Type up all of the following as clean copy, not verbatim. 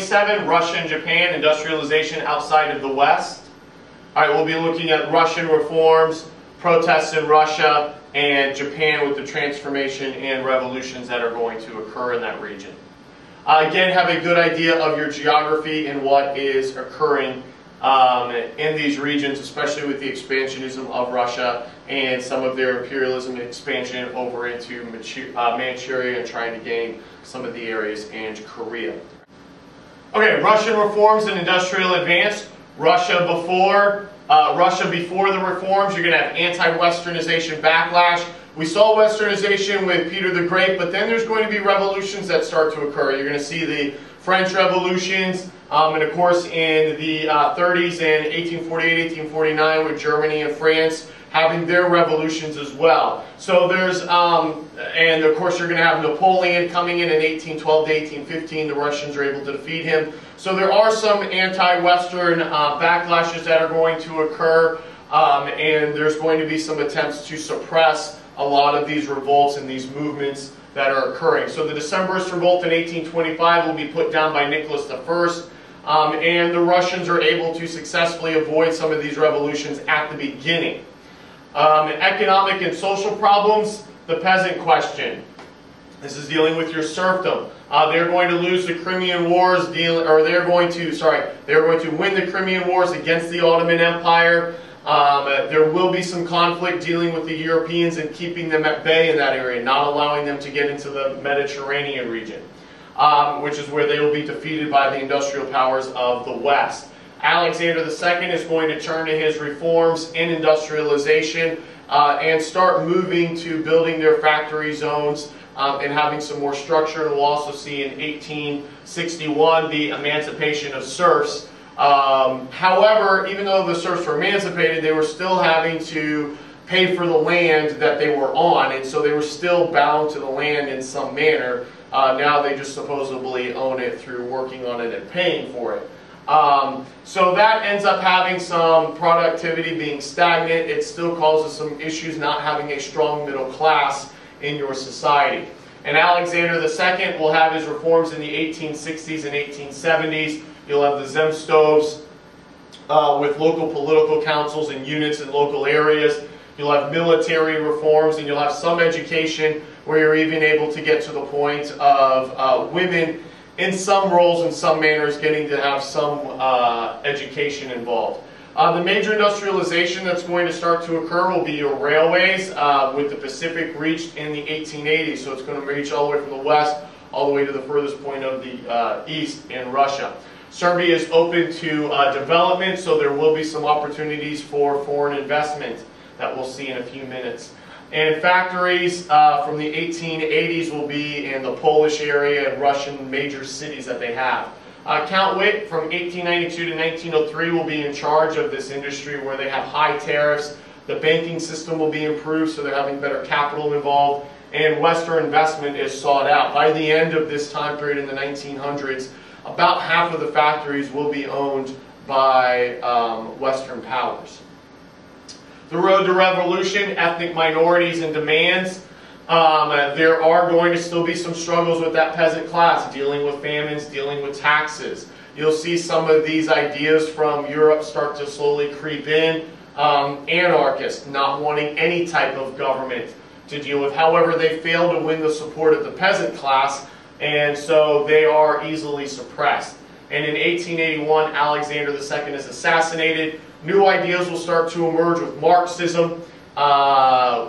Ch27, Russia and Japan, industrialization outside of the West. All right, we'll be looking at Russian reforms, protests in Russia, and Japan with the transformation and revolutions that are going to occur in that region. Again, have a good idea of your geography and what is occurring in these regions, especially with the expansionism of Russia and some of their imperialism and expansion over into Manchuria and trying to gain some of the areas in Korea. Okay, Russian reforms and industrial advance. Russia before the reforms, you're going to have anti-Westernization backlash. We saw Westernization with Peter the Great, but then there's going to be revolutions that start to occur. You're going to see the French revolutions, and of course in the 30s and 1848, 1849 with Germany and France having their revolutions as well. So there's, and of course you're going to have Napoleon coming in 1812 to 1815. The Russians are able to defeat him. So there are some anti-Western backlashes that are going to occur, and there's going to be some attempts to suppress a lot of these revolts and these movements that are occurring. So the Decembrist revolt in 1825 will be put down by Nicholas I, and the Russians are able to successfully avoid some of these revolutions at the beginning. Economic and social problems, the peasant question. This is dealing with your serfdom. They're going to lose the Crimean Wars, they're going to win the Crimean Wars against the Ottoman Empire. There will be some conflict dealing with the Europeans and keeping them at bay in that area, not allowing them to get into the Mediterranean region, which is where they will be defeated by the industrial powers of the West. Alexander II is going to turn to his reforms in industrialization and start moving to building their factory zones and having some more structure. And we'll also see in 1861 the emancipation of serfs. However, even though the serfs were emancipated, they were still having to pay for the land that they were on, and so they were still bound to the land in some manner. Now they just supposedly own it through working on it and paying for it. So that ends up having some productivity being stagnant. It still causes some issues not having a strong middle class in your society. And Alexander II will have his reforms in the 1860s and 1870s. You'll have the Zemstvos with local political councils and units in local areas. You'll have military reforms, and you'll have some education where you're even able to get to the point of women in some roles, in some manners, getting to have some education involved. The major industrialization that's going to start to occur will be your railways, with the Pacific reached in the 1880s. So it's going to reach all the way from the west all the way to the furthest point of the east in Russia. Serbia is open to development, so there will be some opportunities for foreign investment that we'll see in a few minutes. And factories from the 1880s will be in the Polish area and Russian major cities that they have. Count Witt from 1892 to 1903 will be in charge of this industry where they have high tariffs. The banking system will be improved, so they're having better capital involved, and Western investment is sought out. By the end of this time period in the 1900s, about half of the factories will be owned by Western powers. The road to revolution, ethnic minorities and demands. There are going to still be some struggles with that peasant class, dealing with famines, dealing with taxes. You'll see some of these ideas from Europe start to slowly creep in. Anarchists, not wanting any type of government to deal with. However, they fail to win the support of the peasant class, and so they are easily suppressed. And in 1881, Alexander II is assassinated. New ideas will start to emerge with Marxism,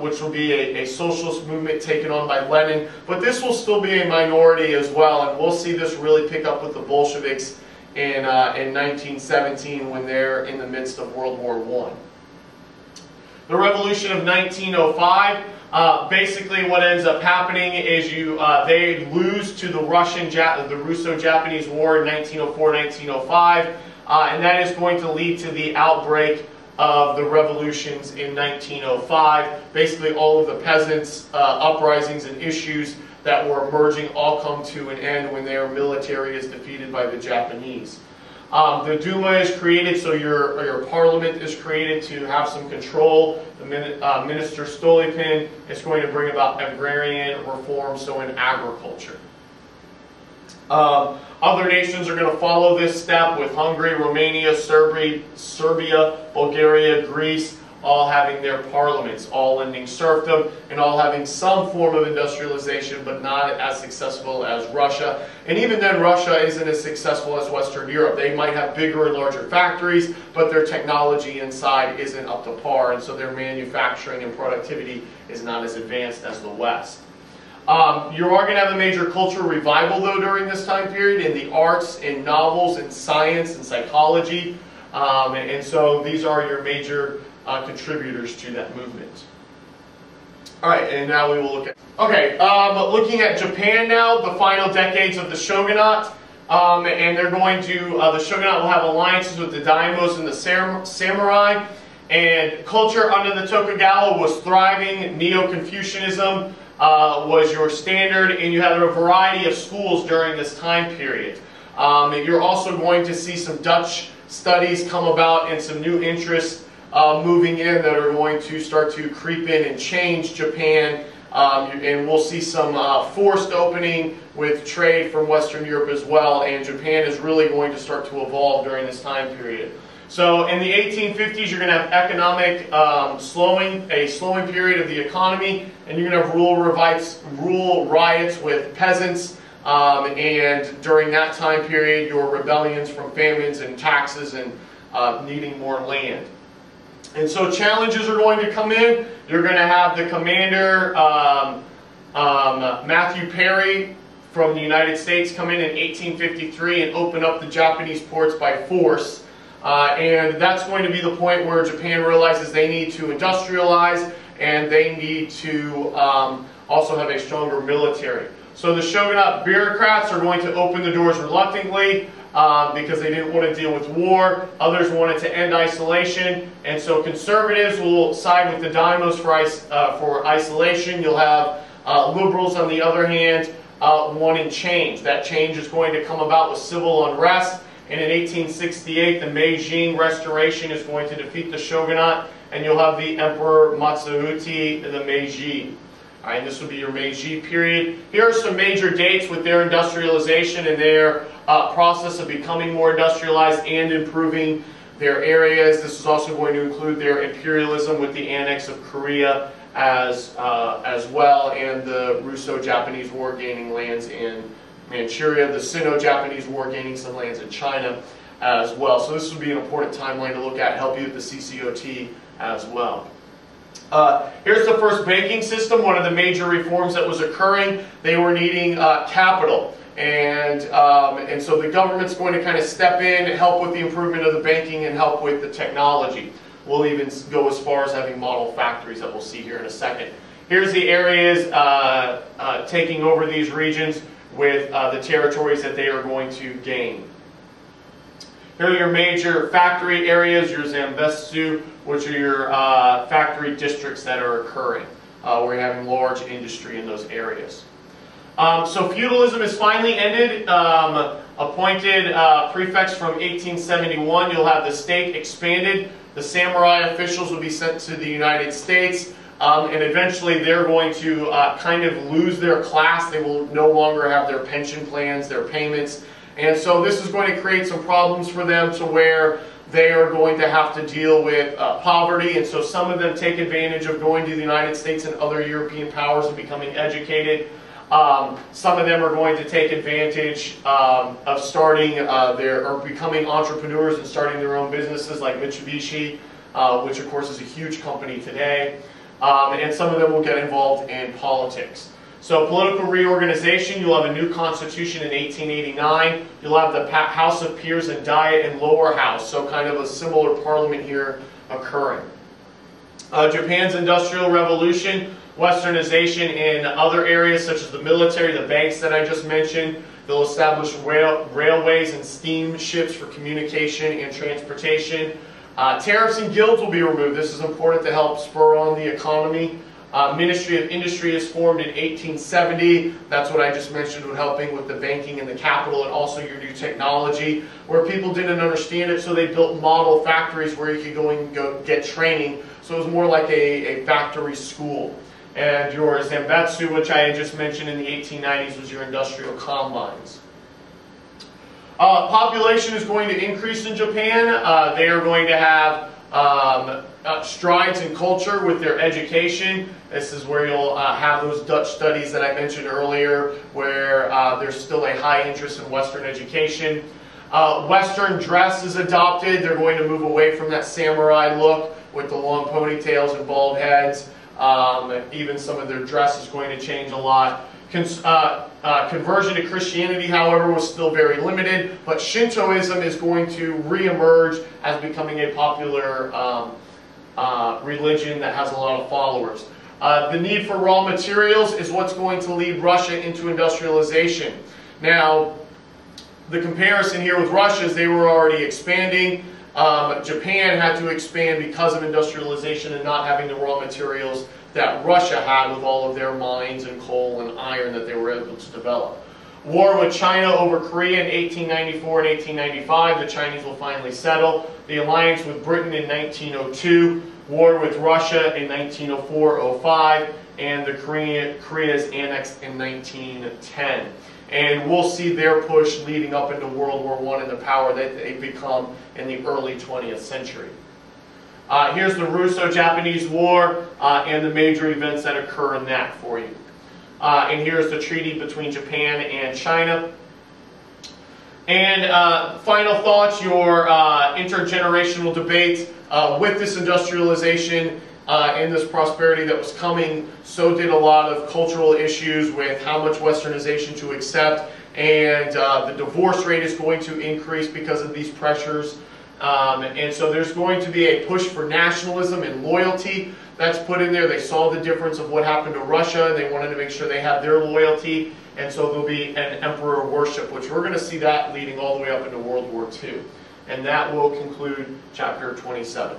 which will be a socialist movement taken on by Lenin. But this will still be a minority as well, and we'll see this really pick up with the Bolsheviks in 1917 when they're in the midst of World War I. The Revolution of 1905. Basically what ends up happening is they lose to the Russo-Japanese War in 1904-1905, and that is going to lead to the outbreak of the revolutions in 1905. Basically all of the peasants' uprisings and issues that were emerging all come to an end when their military is defeated by the Japanese. The Duma is created, so your parliament is created to have some control. The Minister Stolypin is going to bring about agrarian reform, so in agriculture. Other nations are going to follow this step with Hungary, Romania, Serbia, Bulgaria, Greece, all having their parliaments, all ending serfdom, and all having some form of industrialization, but not as successful as Russia. And even then, Russia isn't as successful as Western Europe. They might have bigger and larger factories, but their technology inside isn't up to par, and so their manufacturing and productivity is not as advanced as the West. You are going to have a major cultural revival, though, during this time period in the arts, in novels, in science, and psychology. And so these are your major contributors to that movement. All right, and now we will look at... Okay, looking at Japan now, the final decades of the shogunate. And they're going to... the shogunate will have alliances with the daimyos and the samurai. And culture under the Tokugawa was thriving. Neo-Confucianism was your standard, and you had a variety of schools during this time period. You're also going to see some Dutch studies come about and some new interests moving in that are going to start to creep in and change Japan. And we'll see some forced opening with trade from Western Europe as well, and Japan is really going to start to evolve during this time period. So in the 1850s, you're going to have economic a slowing period of the economy, and you're going to have rural riots with peasants, and during that time period, your rebellions from famines and taxes and needing more land. And so challenges are going to come in. You're going to have the commander, Matthew Perry, from the United States come in 1853 and open up the Japanese ports by force. And that's going to be the point where Japan realizes they need to industrialize and they need to also have a stronger military. So the shogunate bureaucrats are going to open the doors reluctantly because they didn't want to deal with war. Others wanted to end isolation. And so conservatives will side with the daimyos for isolation. You'll have liberals, on the other hand, wanting change. That change is going to come about with civil unrest. And in 1868, the Meiji Restoration is going to defeat the shogunate, and you'll have the Emperor Matsuhito, the Meiji. All right, and this will be your Meiji period. Here are some major dates with their industrialization and their process of becoming more industrialized and improving their areas. This is also going to include their imperialism with the annex of Korea as well, and the Russo-Japanese War gaining lands in Manchuria, the Sino-Japanese War gaining some lands in China as well. So this would be an important timeline to look at, help you with the CCOT as well. Here's the first banking system, one of the major reforms that was occurring. They were needing capital. And so the government's going to kind of step in, help with the improvement of the banking, and help with the technology. We'll even go as far as having model factories that we'll see here in a second. Here's the areas taking over these regions with the territories that they are going to gain. Here are your major factory areas, your Zambetsu, which are your factory districts that are occurring, where you're having large industry in those areas. So feudalism is finally ended. Appointed prefects from 1871, you'll have the state expanded. The samurai officials will be sent to the United States. And eventually they're going to kind of lose their class. They will no longer have their pension plans, their payments. And so this is going to create some problems for them to where they are going to have to deal with poverty. And so some of them take advantage of going to the United States and other European powers and becoming educated. Some of them are going to take advantage of starting or becoming entrepreneurs and starting their own businesses like Mitsubishi, which of course is a huge company today. And some of them will get involved in politics. So political reorganization, you'll have a new constitution in 1889. You'll have the House of Peers and Diet and Lower House, so kind of a similar parliament here occurring. Japan's Industrial Revolution, westernization in other areas such as the military, the banks that I just mentioned. They'll establish railways and steamships for communication and transportation. Tariffs and guilds will be removed. This is important to help spur on the economy. Ministry of Industry is formed in 1870. That's what I just mentioned with helping with the banking and the capital and also your new technology, where people didn't understand it, so they built model factories where you could go get training. So it was more like a factory school. And your Zambetsu, which I had just mentioned in the 1890s, was your industrial combines. Population is going to increase in Japan. They are going to have strides in culture with their education. This is where you'll have those Dutch studies that I mentioned earlier, where there's still a high interest in Western education. Western dress is adopted. They're going to move away from that samurai look with the long ponytails and bald heads. Even some of their dress is going to change a lot. Conversion to Christianity, however, was still very limited, but Shintoism is going to re-emerge as becoming a popular religion that has a lot of followers. The need for raw materials is what's going to lead Russia into industrialization. Now, the comparison here with Russia is they were already expanding. Japan had to expand because of industrialization and not having the raw materials that Russia had with all of their mines and coal and iron that they were able to develop. War with China over Korea in 1894 and 1895, the Chinese will finally settle. The alliance with Britain in 1902, war with Russia in 1904-05, and the Korea's annexed in 1910. And we'll see their push leading up into World War I and the power that they become in the early 20th century. Here's the Russo-Japanese War and the major events that occur in that for you. And here's the treaty between Japan and China. And final thoughts, your intergenerational debate with this industrialization and this prosperity that was coming, so did a lot of cultural issues with how much westernization to accept, and the divorce rate is going to increase because of these pressures. And so there's going to be a push for nationalism and loyalty that's put in there. They saw the difference of what happened to Russia, and they wanted to make sure they had their loyalty, and so there'll be an emperor worship, which we're going to see that leading all the way up into World War II. And that will conclude chapter 27.